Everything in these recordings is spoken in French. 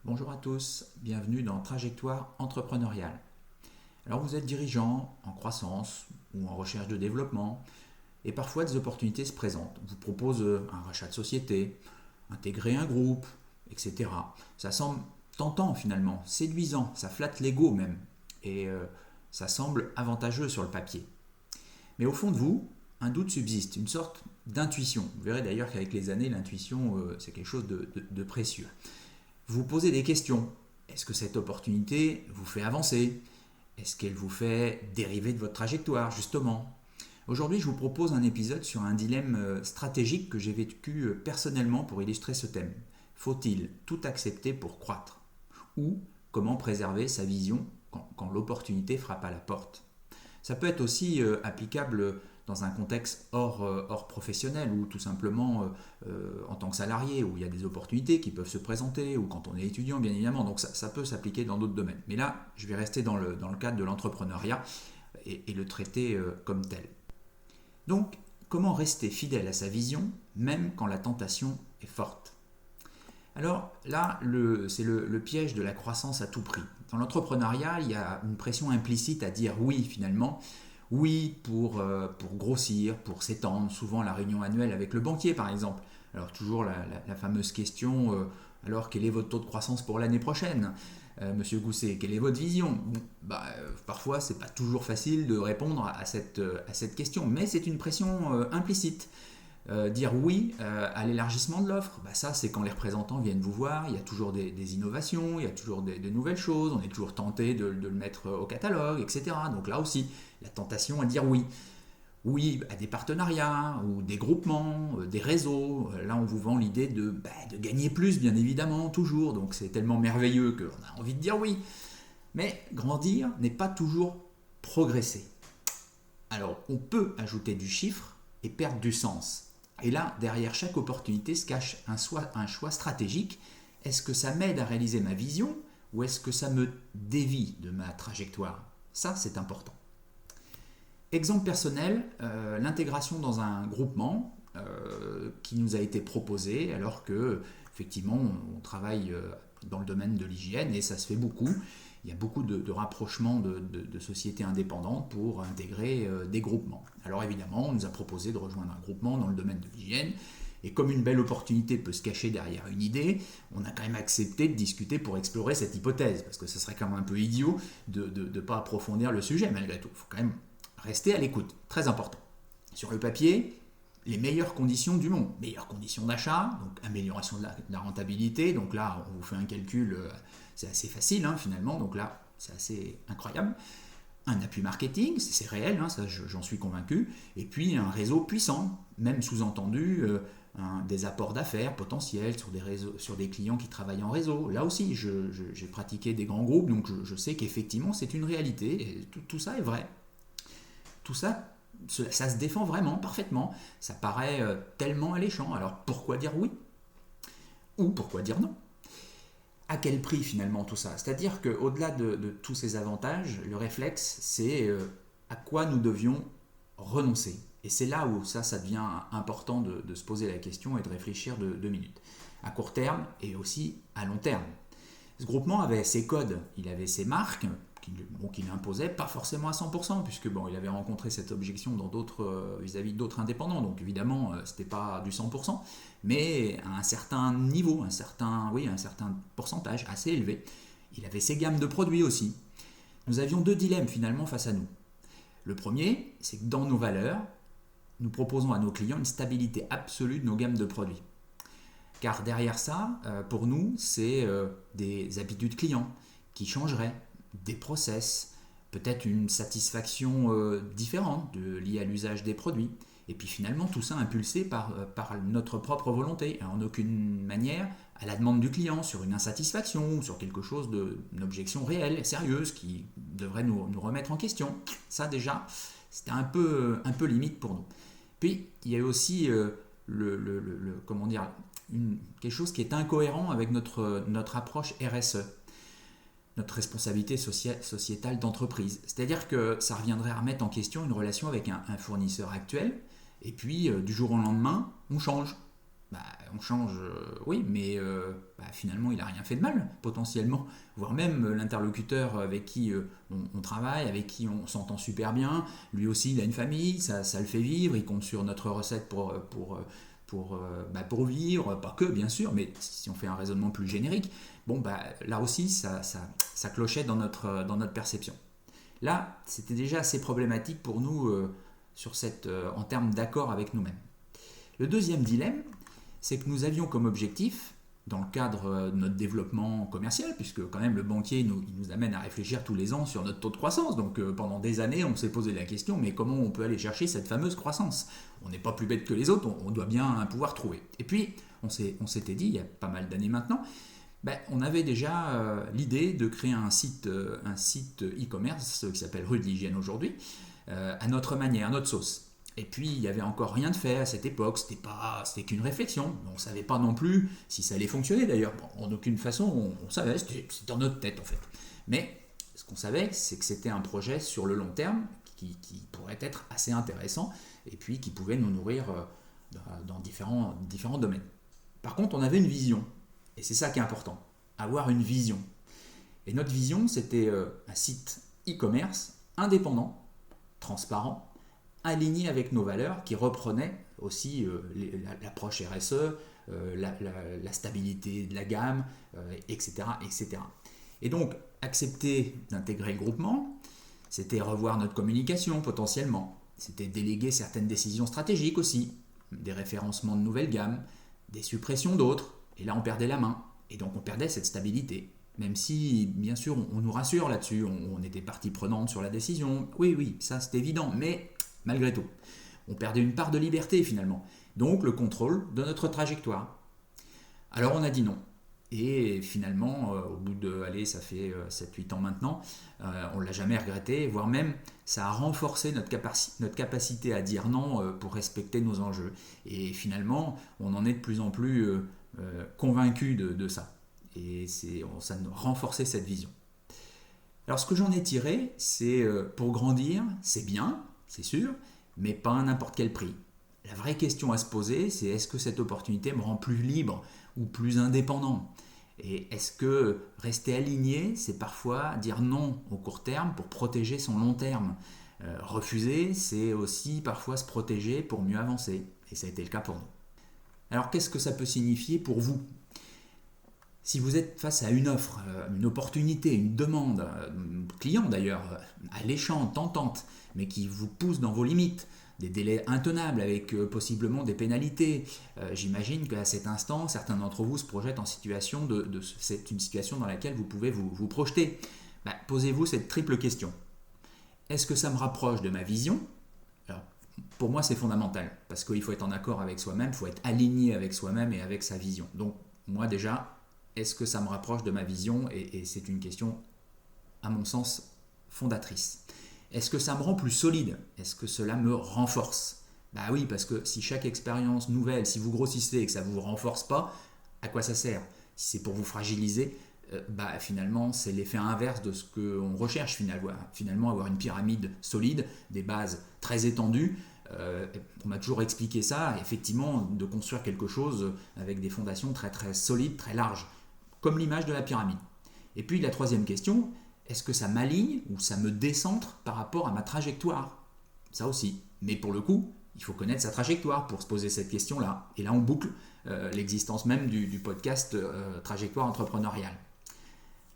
Bonjour à tous, bienvenue dans Trajectoire entrepreneuriale. Alors vous êtes dirigeant en croissance ou en recherche de développement et parfois des opportunités se présentent. On vous propose un rachat de société, intégrer un groupe, etc. Ça semble tentant finalement, séduisant, ça flatte l'ego même et ça semble avantageux sur le papier. Mais au fond de vous, un doute subsiste, une sorte d'intuition. Vous verrez d'ailleurs qu'avec les années, l'intuition c'est quelque chose de précieux. Vous vous posez des questions. Est-ce que cette opportunité vous fait avancer? Est-ce qu'elle vous fait dériver de votre trajectoire, justement? Aujourd'hui, je vous propose un épisode sur un dilemme stratégique que j'ai vécu personnellement pour illustrer ce thème. Faut-il tout accepter pour croître? Ou comment préserver sa vision quand l'opportunité frappe à la porte? Ça peut être aussi applicable dans un contexte hors professionnel ou tout simplement en tant que salarié où il y a des opportunités qui peuvent se présenter ou quand on est étudiant bien évidemment. Donc ça peut s'appliquer dans d'autres domaines. Mais là, je vais rester dans le cadre de l'entrepreneuriat et le traiter comme tel. Donc, comment rester fidèle à sa vision même quand la tentation est forte? Alors là, c'est le piège de la croissance à tout prix. Dans l'entrepreneuriat, il y a une pression implicite à dire oui finalement. Oui pour grossir, pour s'étendre, souvent la réunion annuelle avec le banquier par exemple. Alors toujours la fameuse question, alors quel est votre taux de croissance pour l'année prochaine, Monsieur Gousset, quelle est votre vision? Parfois c'est pas toujours facile de répondre à cette question, mais c'est une pression implicite. Dire oui à l'élargissement de l'offre, ça c'est quand les représentants viennent vous voir, il y a toujours des innovations, il y a toujours des nouvelles choses, on est toujours tenté de le mettre au catalogue, etc. Donc là aussi, la tentation à dire oui. Oui à des partenariats ou des groupements, des réseaux. Là on vous vend l'idée de gagner plus bien évidemment, toujours, donc c'est tellement merveilleux qu'on a envie de dire oui. Mais grandir n'est pas toujours progresser. Alors on peut ajouter du chiffre et perdre du sens. Et là, derrière chaque opportunité se cache un choix stratégique. Est-ce que ça m'aide à réaliser ma vision ou est-ce que ça me dévie de ma trajectoire? Ça, c'est important. Exemple personnel, l'intégration dans un groupement qui nous a été proposé alors que, effectivement, on travaille dans le domaine de l'hygiène et ça se fait beaucoup. Il y a beaucoup de rapprochements de sociétés indépendantes pour intégrer des groupements. Alors évidemment, on nous a proposé de rejoindre un groupement dans le domaine de l'hygiène. Et comme une belle opportunité peut se cacher derrière une idée, on a quand même accepté de discuter pour explorer cette hypothèse. Parce que ce serait quand même un peu idiot de ne pas approfondir le sujet malgré tout. Il faut quand même rester à l'écoute. Très important. Sur le papier, les meilleures conditions du monde. Meilleures conditions d'achat, donc amélioration de la rentabilité. Donc là, on vous fait un calcul, c'est assez facile finalement. Donc là, c'est assez incroyable. Un appui marketing, c'est réel, ça j'en suis convaincu. Et puis un réseau puissant, même sous-entendu des apports d'affaires potentiels sur des clients qui travaillent en réseau. Là aussi, j'ai pratiqué des grands groupes, donc je sais qu'effectivement c'est une réalité. Et tout ça est vrai. Tout ça, ça se défend vraiment parfaitement. Ça paraît tellement alléchant. Alors pourquoi dire oui? Ou pourquoi dire non? À quel prix finalement tout ça? C'est-à-dire qu'au-delà de tous ces avantages, le réflexe, c'est à quoi nous devions renoncer. Et c'est là où ça devient important de se poser la question et de réfléchir 2 minutes. À court terme et aussi à long terme. Ce groupement avait ses codes, il avait ses marques, qu'il imposait, pas forcément à 100%, puisque il avait rencontré cette objection vis-à-vis d'autres indépendants, donc évidemment, c'était pas du 100%, mais à un certain niveau, un certain pourcentage assez élevé. Il avait ses gammes de produits aussi. Nous avions 2 dilemmes finalement face à nous. Le premier, c'est que dans nos valeurs, nous proposons à nos clients une stabilité absolue de nos gammes de produits. Car derrière ça, pour nous, c'est des habitudes clients qui changeraient, des process, peut-être une satisfaction différente liée à l'usage des produits. Et puis finalement, tout ça impulsé par notre propre volonté, et en aucune manière à la demande du client, sur une insatisfaction, sur quelque chose une objection réelle, sérieuse, qui devrait nous remettre en question. Ça déjà, c'était un peu limite pour nous. Puis, il y a aussi quelque chose qui est incohérent avec notre approche RSE. Notre responsabilité sociétale d'entreprise. C'est-à-dire que ça reviendrait à remettre en question une relation avec un fournisseur actuel, et puis du jour au lendemain, on change. on change, oui, mais finalement il n'a rien fait de mal, potentiellement, voire même l'interlocuteur avec qui on travaille, avec qui on s'entend super bien, lui aussi il a une famille, ça le fait vivre, il compte sur notre recette pour vivre, pas que bien sûr, mais si on fait un raisonnement plus générique, là aussi ça clochait dans notre perception. Là, c'était déjà assez problématique pour nous en termes d'accord avec nous-mêmes. Le deuxième dilemme, c'est que nous avions comme objectif, dans le cadre de notre développement commercial, puisque quand même le banquier il nous amène à réfléchir tous les ans sur notre taux de croissance, donc pendant des années on s'est posé la question, mais comment on peut aller chercher cette fameuse croissance? On n'est pas plus bête que les autres, on doit bien pouvoir trouver. Et puis on s'était dit, il y a pas mal d'années maintenant, on avait déjà l'idée de créer un site e-commerce qui s'appelle Rue de l'Hygiène aujourd'hui, à notre manière, à notre sauce. Et puis il n'y avait encore rien de fait à cette époque, c'était qu'une réflexion. On ne savait pas non plus si ça allait fonctionner d'ailleurs. En aucune façon, on savait, c'était dans notre tête en fait. Mais ce qu'on savait, c'est que c'était un projet sur le long terme qui pourrait être assez intéressant et puis qui pouvait nous nourrir dans différents domaines. Par contre, on avait une vision. Et c'est ça qui est important, avoir une vision. Et notre vision, c'était un site e-commerce indépendant, transparent, aligné avec nos valeurs, qui reprenait aussi l'approche RSE, la stabilité de la gamme, etc., etc. Et donc, accepter d'intégrer le groupement, c'était revoir notre communication potentiellement, c'était déléguer certaines décisions stratégiques aussi, des référencements de nouvelles gammes, des suppressions d'autres, et là on perdait la main, et donc on perdait cette stabilité. Même si, bien sûr, on nous rassure là-dessus, on était partie prenante sur la décision, oui, ça c'est évident, mais malgré tout, on perdait une part de liberté finalement, donc le contrôle de notre trajectoire. Alors on a dit non, et finalement, au bout de, ça fait 7-8 ans maintenant, on ne l'a jamais regretté, voire même ça a renforcé notre capacité à dire non pour respecter nos enjeux. Et finalement, on en est de plus en plus convaincu de ça. Et ça nous renforçait cette vision. Alors ce que j'en ai tiré, c'est pour grandir, c'est bien, c'est sûr, mais pas à n'importe quel prix. La vraie question à se poser, c'est est-ce que cette opportunité me rend plus libre ou plus indépendant? Et est-ce que rester aligné, c'est parfois dire non au court terme pour protéger son long terme? Refuser, c'est aussi parfois se protéger pour mieux avancer. Et ça a été le cas pour nous. Alors qu'est-ce que ça peut signifier pour vous? Si vous êtes face à une offre, une opportunité, une demande, client d'ailleurs, alléchante, tentante, mais qui vous pousse dans vos limites, des délais intenables avec possiblement des pénalités, j'imagine qu'à cet instant, certains d'entre vous se projettent en situation c'est une situation dans laquelle vous pouvez vous projeter. Posez-vous cette triple question. Est-ce que ça me rapproche de ma vision? Alors, pour moi, c'est fondamental, parce qu'il faut être en accord avec soi-même, il faut être aligné avec soi-même et avec sa vision. Donc, moi déjà, est-ce que ça me rapproche de ma vision? Et c'est une question, à mon sens, fondatrice. Est-ce que ça me rend plus solide? Est-ce que cela me renforce? Oui, parce que si chaque expérience nouvelle, si vous grossissez et que ça ne vous renforce pas, à quoi ça sert? Si c'est pour vous fragiliser, finalement, c'est l'effet inverse de ce qu'on recherche finalement, avoir une pyramide solide, des bases très étendues. On m'a toujours expliqué ça, effectivement, de construire quelque chose avec des fondations très très solides, très larges, comme l'image de la pyramide. Et puis la troisième question, est-ce que ça m'aligne ou ça me décentre par rapport à ma trajectoire? Ça aussi. Mais pour le coup, il faut connaître sa trajectoire pour se poser cette question-là. Et là, on boucle l'existence même du podcast Trajectoire entrepreneuriale.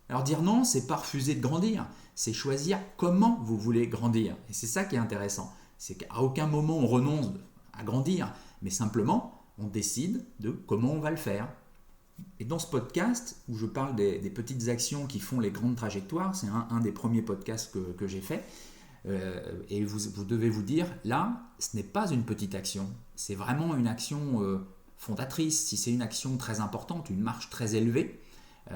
Alors dire non, c'est pas refuser de grandir, c'est choisir comment vous voulez grandir. Et c'est ça qui est intéressant. C'est qu'à aucun moment on renonce à grandir, mais simplement on décide de comment on va le faire. Et dans ce podcast, où je parle des petites actions qui font les grandes trajectoires, c'est un des premiers podcasts que j'ai fait, et vous devez vous dire, là, ce n'est pas une petite action, c'est vraiment une action fondatrice. Si c'est une action très importante, une marche très élevée,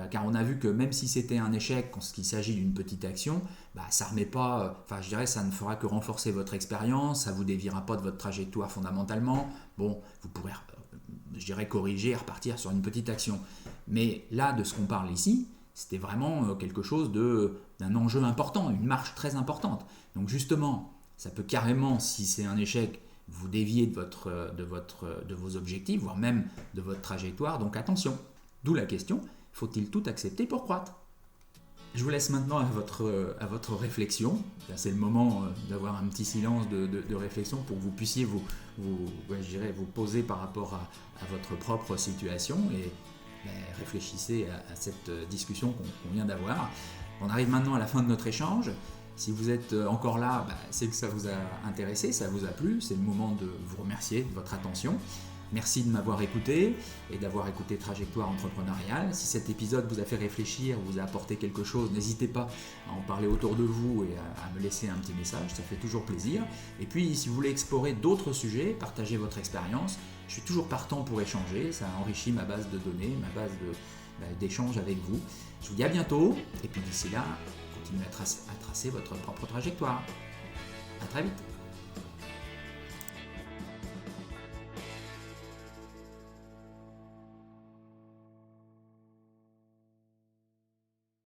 car on a vu que même si c'était un échec, quand il s'agit d'une petite action, ça remet pas, ça ne fera que renforcer votre expérience, ça ne vous déviera pas de votre trajectoire fondamentalement. Bon, vous pourrez corriger et repartir sur une petite action. Mais là, de ce qu'on parle ici, c'était vraiment quelque chose d'un enjeu important, une marche très importante. Donc justement, ça peut carrément, si c'est un échec, vous dévier de vos objectifs, voire même de votre trajectoire. Donc attention, d'où la question, faut-il tout accepter pour croître? Je vous laisse maintenant à votre réflexion. Là, c'est le moment d'avoir un petit silence de réflexion pour que vous puissiez vous poser par rapport à votre propre situation et réfléchissez à cette discussion qu'on vient d'avoir. On arrive maintenant à la fin de notre échange. Si vous êtes encore là, c'est que ça vous a intéressé, ça vous a plu. C'est le moment de vous remercier de votre attention. Merci de m'avoir écouté et d'avoir écouté Trajectoire Entrepreneuriale. Si cet épisode vous a fait réfléchir, vous a apporté quelque chose, n'hésitez pas à en parler autour de vous et à me laisser un petit message, ça fait toujours plaisir. Et puis si vous voulez explorer d'autres sujets, partager votre expérience, je suis toujours partant pour échanger, ça enrichit ma base de données, ma base d'échange avec vous. Je vous dis à bientôt et puis d'ici là, continuez à tracer votre propre trajectoire. À très vite.